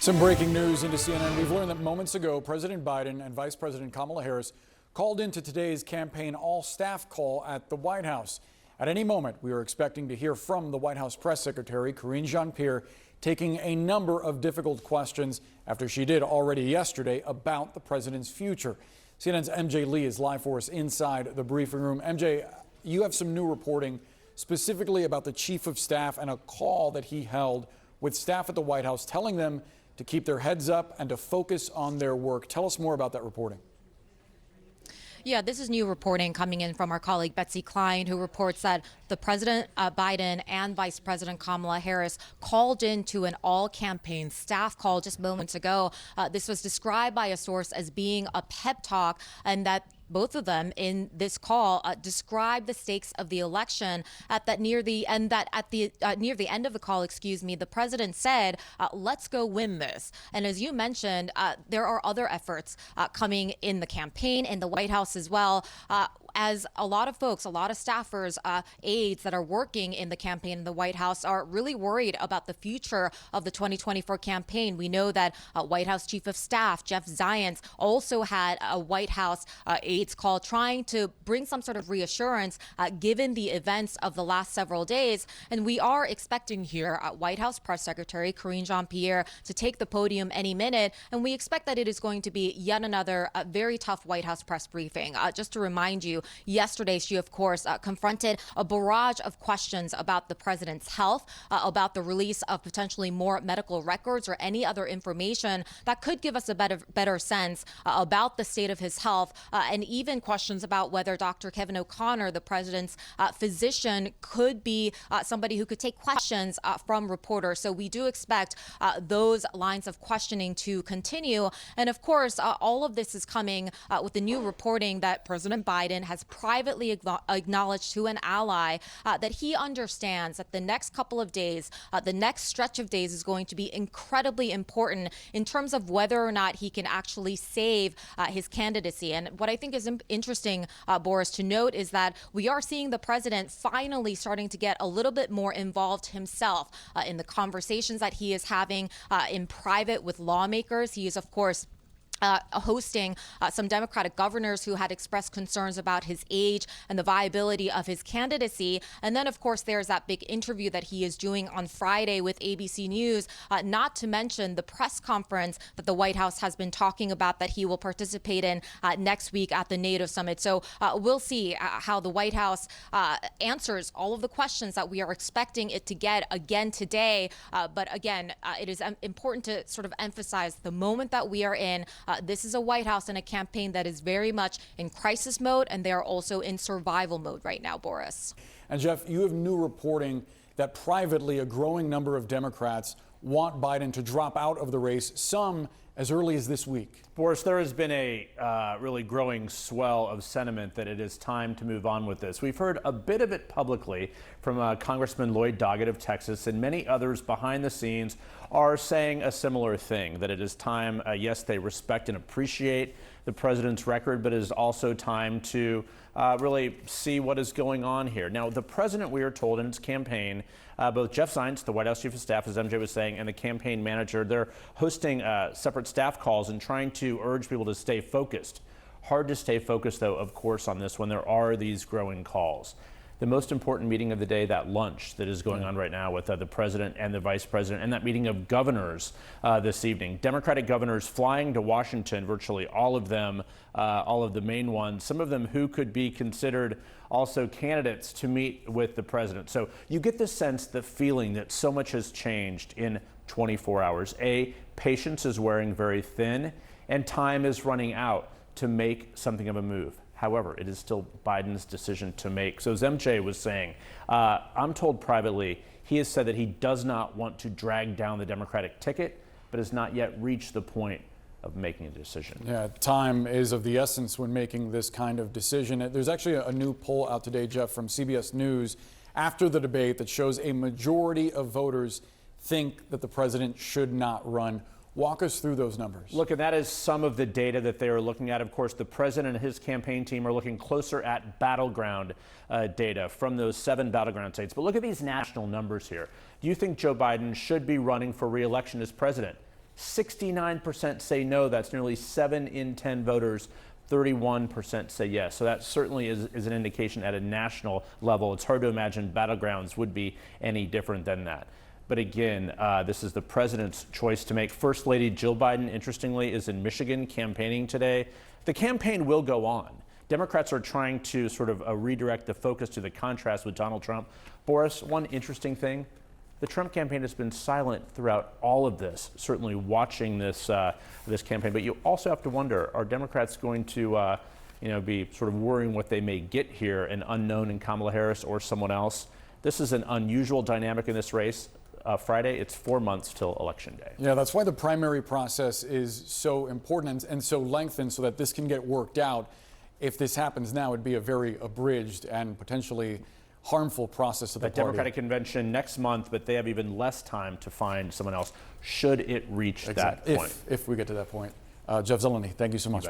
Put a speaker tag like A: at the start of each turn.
A: Some breaking news into CNN. We've learned that moments ago, President Biden and Vice President Kamala Harris called into today's campaign all-staff call at the White House. At any moment, we are expecting to hear from the White House press secretary, Karine Jean-Pierre, taking a number of difficult questions after she did already yesterday about the president's future. CNN's MJ Lee is live for us inside the briefing room. MJ, you have some new reporting specifically about the chief of staff and a call that he held with staff at the White House telling them to keep their heads up and to focus on their work. Tell us more about that reporting.
B: Yeah, this is new reporting coming in from our colleague Betsy Klein, who reports that the President Biden and Vice President Kamala Harris called into an all-campaign staff call just moments ago. This was described by a source as being a pep talk, and that both of them in this call described the stakes of the election near the end of the call, the president said, let's go win this. And as you mentioned, there are other efforts coming in the campaign, in the White House as well. As a lot of folks, a lot of staffers, aides that are working in the campaign in the White House are really worried about the future of the 2024 campaign. We know that White House Chief of Staff Jeff Zients also had a White House aides call trying to bring some sort of reassurance given the events of the last several days. And we are expecting here White House Press Secretary Karine Jean-Pierre to take the podium any minute. And we expect that it is going to be yet another very tough White House press briefing. Just to remind you, yesterday, she, of course, confronted a barrage of questions about the president's health, about the release of potentially more medical records or any other information that could give us a better sense about the state of his health, and even questions about whether Dr. Kevin O'Connor, the president's physician, could be somebody who could take questions from reporters. So we do expect those lines of questioning to continue. And of course, all of this is coming with the new reporting that President Biden has privately acknowledged to an ally that he understands that the next couple of days, the next stretch of days is going to be incredibly important in terms of whether or not he can actually save his candidacy. And what I think is interesting, Boris, to note is that we are seeing the president finally starting to get a little bit more involved himself in the conversations that he is having in private with lawmakers. He is, of course, hosting some Democratic governors who had expressed concerns about his age and the viability of his candidacy. And then, of course, there's that big interview that he is doing on Friday with ABC News, not to mention the press conference that the White House has been talking about that he will participate in next week at the NATO summit. So we'll see how the White House answers all of the questions that we are expecting it to get again today. But again, it is important to sort of emphasize the moment that we are in. This is a White House and a campaign that is very much in crisis mode, and they are also in survival mode right now, Boris.
A: And Jeff, you have new reporting that privately a growing number of Democrats want Biden to drop out of the race, some as early as this week.
C: Boris, there has been a really growing swell of sentiment that it is time to move on with this. We've heard a bit of it publicly from Congressman Lloyd Doggett of Texas, and many others behind the scenes are saying a similar thing, that it is time, yes, they respect and appreciate the president's record, but it is also time to really see what is going on here. Now, the president, we are told in his campaign, both Jeff Zients, the White House Chief of Staff, as MJ was saying, and the campaign manager, they're hosting separate staff calls and trying to urge people to stay focused. Hard to stay focused, though, of course, on this when there are these growing calls. The most important meeting of the day, that lunch that is going on right now with the president and the vice president, and that meeting of governors this evening. Democratic governors flying to Washington, virtually all of them, all of the main ones, some of them who could be considered also candidates to meet with the president. So you get the sense, the feeling that so much has changed in 24 hours. Patience is wearing very thin, and time is running out to make something of a move. However, it is still Biden's decision to make. So as MJ was saying, I'm told privately, he has said that he does not want to drag down the Democratic ticket, but has not yet reached the point of making a decision.
A: Yeah, time is of the essence when making this kind of decision. There's actually a new poll out today, Jeff, from CBS News after the debate that shows a majority of voters think that the president should not run. Walk us through those numbers.
C: Look, and that is some of the data that they are looking at. Of course, the president and his campaign team are looking closer at battleground data from those 7 battleground states. But look at these national numbers here. Do you think Joe Biden should be running for re-election as president? 69% say no. That's nearly 7 in 10 voters. 31% say yes. So that certainly is an indication at a national level. It's hard to imagine battlegrounds would be any different than that. But again, this is the president's choice to make. First Lady Jill Biden, interestingly, is in Michigan campaigning today. The campaign will go on. Democrats are trying to sort of redirect the focus to the contrast with Donald Trump. Boris, one interesting thing, the Trump campaign has been silent throughout all of this, certainly watching this this campaign. But you also have to wonder, are Democrats going to be sort of worrying what they may get here, an unknown in Kamala Harris or someone else? This is an unusual dynamic in this race. Friday, it's 4 months till Election Day.
A: Yeah, that's why the primary process is so important and so lengthened, so that this can get worked out. If this happens now, it'd be a very abridged and potentially harmful process of the
C: party. Democratic convention next month, but they have even less time to find someone else should it reach that point.
A: If we get to that point. Jeff Zeleny, thank you so much.